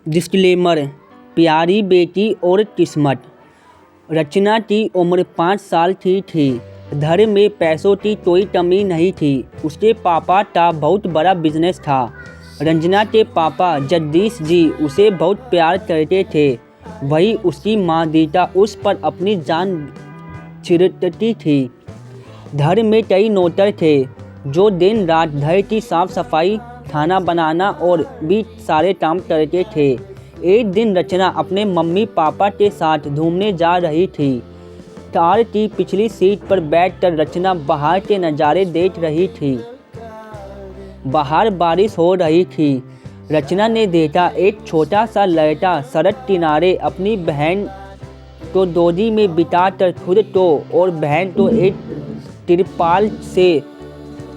Disclaimer. प्यारी बेटी और किस्मत। रचना की उम्र 5 साल की थी। घर में पैसों की कोई कमी नहीं थी। उसके पापा का बहुत बड़ा बिजनेस था। रंजना के पापा जगदीश जी उसे बहुत प्यार करते थे। वही उसकी माँ दीता उस पर अपनी जान छिड़कती थी। घर में कई नौकर थे जो दिन रात घर की साफ सफाई, खाना बनाना और भी सारे काम करते थे। एक दिन रचना अपने मम्मी पापा के साथ घूमने जा रही थी। कार की पिछली सीट पर बैठकर रचना बाहर के नज़ारे देख रही थी। बाहर बारिश हो रही थी। रचना ने देखा एक छोटा सा लड़का सड़क किनारे अपनी बहन को गोदी में बिठाकर खुद तो और बहन को एक तिरपाल से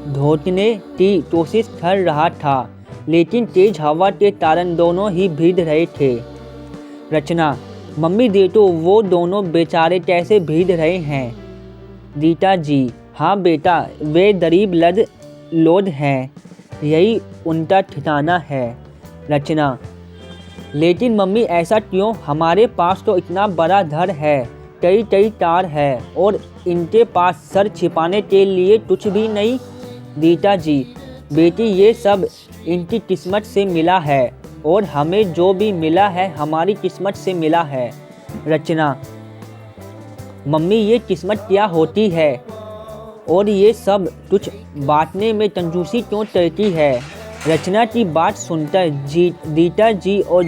ढकने की कोशिश कर रहा था, लेकिन तेज हवा के कारण दोनों ही भीग रहे थे। रचना, मम्मी देखो वो दोनों बेचारे कैसे भीग रहे हैं। दीता जी, हाँ बेटा, वे गरीब लोग हैं, यही उनका ठिकाना है। रचना, लेकिन मम्मी ऐसा क्यों? हमारे पास तो इतना बड़ा घर है, कई कई कार है और इनके पास सर छिपाने के लिए कुछ भी नहीं। दीता जी, बेटी ये सब इनकी किस्मत से मिला है और हमें जो भी मिला है हमारी किस्मत से मिला है। रचना, मम्मी ये किस्मत क्या होती है और ये सब कुछ बांटने में कंजूसी क्यों करती है? रचना की बात सुनकर दीता जी और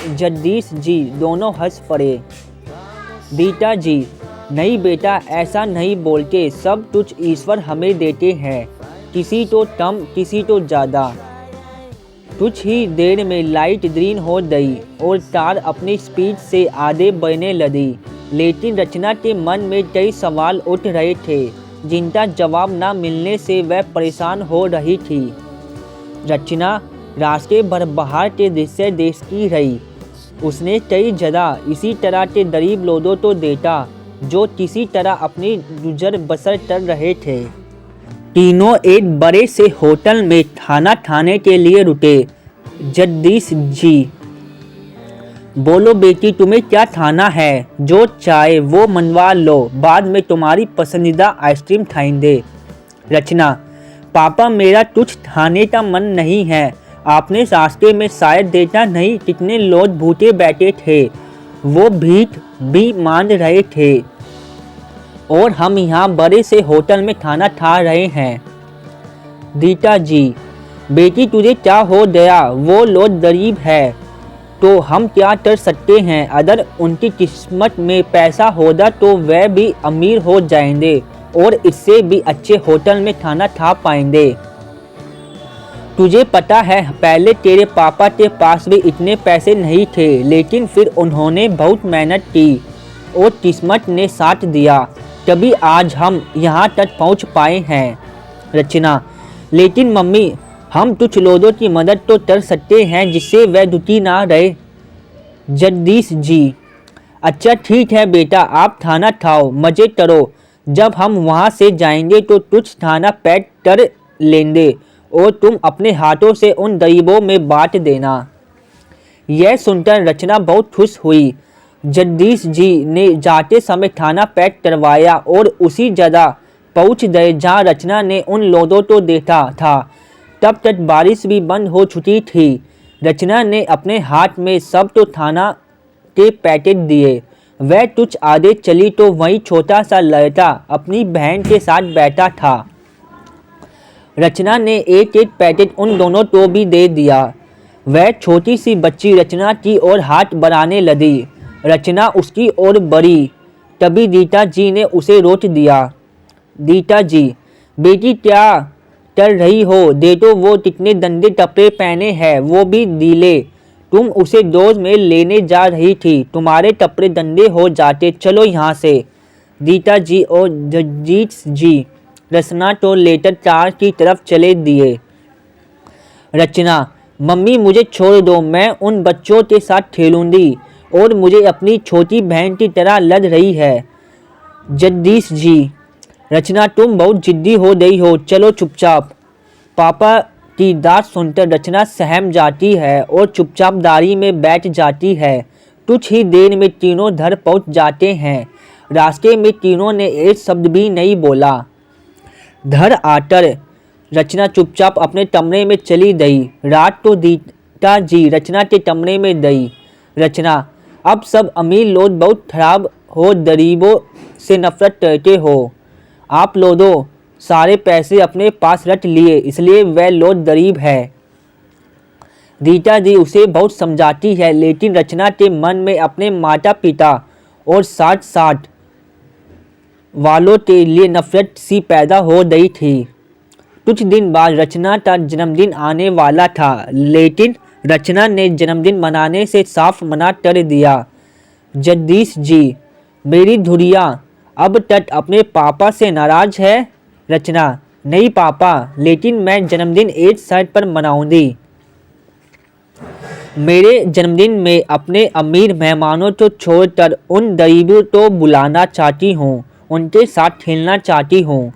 जगदीश जी दोनों हंस पड़े। दीता जी, नहीं बेटा, ऐसा नहीं बोलते, सब कुछ ईश्वर हमें देते हैं, किसी तो कम किसी तो ज़्यादा। कुछ ही देर में लाइट ग्रीन हो गई और कार अपनी स्पीड से आगे बढ़ने लगी, लेकिन रचना के मन में कई सवाल उठ रहे थे जिनका जवाब न मिलने से वह परेशान हो रही थी। रचना रास्ते भर बाहर के दृश्य देखती रही। उसने कई जगह इसी तरह के गरीब लोगों को देखा जो किसी तरह अपनी गुजर बसर कर रहे थे। तीनों एक बड़े से होटल में खाना खाने के लिए रुके। जगदीश जी, बोलो बेटी, तुम्हें क्या खाना है? जो चाहे वो मनवा लो, बाद में तुम्हारी पसंदीदा आइसक्रीम खाएंगे। रचना, पापा, मेरा कुछ खाने का मन नहीं है। आपने रास्ते में शायद देखा नहीं कितने लोग भूखे बैठे थे, वो भीख भी मांग रहे थे और हम यहाँ बड़े से होटल में खाना खा रहे हैं। दीता जी, बेटी तुझे क्या हो गया? वो लोग गरीब है तो हम क्या कर सकते हैं? अगर उनकी किस्मत में पैसा होगा तो वह भी अमीर हो जाएंगे और इससे भी अच्छे होटल में खाना खा पाएंगे। तुझे पता है, पहले तेरे पापा के पास भी इतने पैसे नहीं थे, लेकिन फिर उन्होंने बहुत मेहनत की और किस्मत ने साथ दिया, तभी आज हम यहाँ तक पहुँच पाए हैं। रचना, लेकिन मम्मी, हम कुछ लोगों की मदद तो कर सकते हैं जिससे वह दुखी ना रहे। जगदीश जी, अच्छा ठीक है बेटा, आप खाना खाओ, मज़े करो। जब हम वहाँ से जाएंगे तो कुछ खाना पैक कर लेंगे और तुम अपने हाथों से उन गरीबों में बांट देना। यह सुनकर रचना बहुत खुश हुई। जगदीश जी ने जाते समय खाना पैक करवाया और उसी जगह पहुंच गए जहां रचना ने उन लोगों को देखा था। तब तक बारिश भी बंद हो चुकी थी। रचना ने अपने हाथ में सब तो खाना के पैकेट दिए। वह कुछ आगे चली तो वहीं छोटा सा लड़का अपनी बहन के साथ बैठा था। रचना ने एक एक पैकेट उन दोनों को भी दे दिया। वह छोटी सी बच्ची रचना की ओर हाथ बढ़ाने लगी। रचना उसकी ओर बढ़ी, तभी दीता जी ने उसे रोक दिया। दीता जी, बेटी क्या कर रही हो? देखो वो कितने गंदे कपड़े पहने हैं, वो भी गीले। तुम उसे डोज में लेने जा रही थी, तुम्हारे कपड़े गंदे हो जाते, चलो यहाँ से। दीता जी और जगदीश जी रचना को लेकर कार की तरफ चले दिए। रचना, मम्मी मुझे छोड़ दो, मैं उन बच्चों के साथ खेलूंगी और मुझे अपनी छोटी बहन की तरह लग रही है। जगदीश जी, रचना तुम बहुत जिद्दी हो गई हो, चलो चुपचाप। पापा की डांट सुनकर रचना सहम जाती है और चुपचाप गाड़ी में बैठ जाती है। कुछ ही देर में तीनों घर पहुंच जाते हैं। रास्ते में तीनों ने एक शब्द भी नहीं बोला। घर आकर रचना चुपचाप अपने कमरे में चली गई। रात को दीता जी रचना के कमरे में गई। रचना, अब सब अमीर लोग बहुत खराब हो, गरीबों से नफरत करते हो। आप लोगों सारे पैसे अपने पास रख लिए, इसलिए वह लोग गरीब है। दीता जी उसे बहुत समझाती है, लेकिन रचना के मन में अपने माता पिता और साथ साथ वालों के लिए नफरत सी पैदा हो गई थी। कुछ दिन बाद रचना का जन्मदिन आने वाला था, लेकिन रचना ने जन्मदिन मनाने से साफ मना कर दिया। जगदीश जी, मेरी धुरिया अब तक अपने पापा से नाराज है। रचना, नहीं पापा, लेकिन मैं जन्मदिन एक शर्त पर मनाऊंगी। मेरे जन्मदिन में अपने अमीर मेहमानों को छोड़कर उन गरीबों को बुलाना चाहती हूँ, उनके साथ खेलना चाहती हूँ।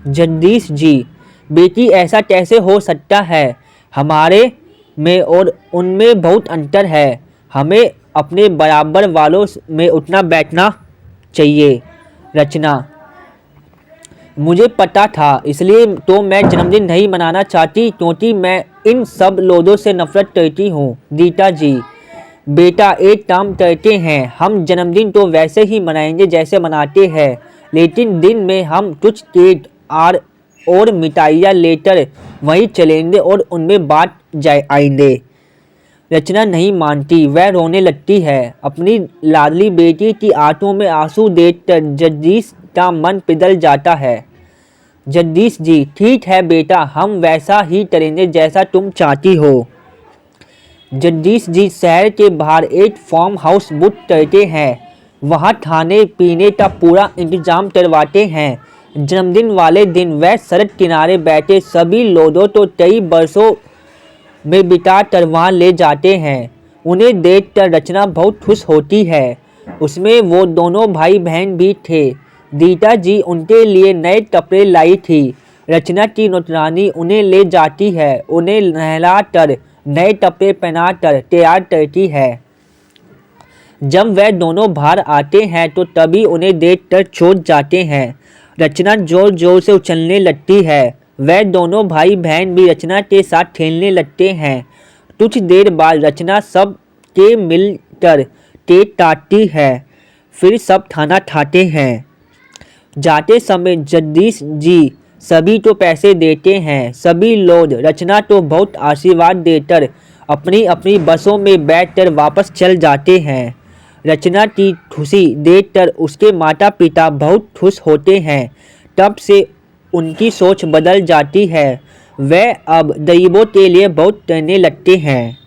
जगदीश जी, बेटी ऐसा कैसे हो सकता है? हमारे में और उनमें बहुत अंतर है। हमें अपने बराबर वालों में उठना बैठना चाहिए। रचना, मुझे पता था, इसलिए तो मैं जन्मदिन नहीं मनाना चाहती, क्योंकि मैं इन सब लोगों से नफरत करती हूँ। गीता जी, बेटा एक काम करते हैं, हम जन्मदिन तो वैसे ही मनाएंगे जैसे मनाते हैं, लेकिन दिन में हम कुछ केक और मिठाइयाँ लेकर वहीं चलेंगे और उनमें बांट आएंगे। रचना नहीं मानती, वह रोने लगती है। अपनी लाडली बेटी की आंखों में आंसू देखकर जगदीश का मन पिघल जाता है। जगदीश जी, ठीक है बेटा, हम वैसा ही करेंगे जैसा तुम चाहती हो। जगदीश जी शहर के बाहर एक फार्म हाउस बुक करते हैं। वहाँ खाने पीने का पूरा इंतजाम करवाते हैं। जन्मदिन वाले दिन वह सड़क किनारे बैठे सभी लोगों को कई बरसों में बिता कर वहाँ ले जाते हैं। उन्हें देखकर रचना बहुत खुश होती है। उसमें वो दोनों भाई बहन भी थे। गीता जी उनके लिए नए कपड़े लाई थी। रचना की नौकरानी उन्हें ले जाती है, उन्हें नहलाकर नए कपड़े पहनाकर तैयार करती है। जब वह दोनों बाहर आते हैं तो तभी उन्हें देखकर चौंक जाते हैं। रचना जोर जोर से उछलने लगती है। वह दोनों भाई बहन भी रचना के साथ खेलने लगते हैं। कुछ देर बाद रचना सब के मिलकर केक काटती है, फिर सब खाना खाते हैं। जाते समय जगदीश जी सभी को पैसे देते हैं। सभी लोग रचना को बहुत आशीर्वाद देकर अपनी अपनी बसों में बैठकर वापस चल जाते हैं। रचना की खुशी देखकर उसके माता पिता बहुत खुश होते हैं। तब से उनकी सोच बदल जाती है। वह अब गरीबों के लिए बहुत करने लगते हैं।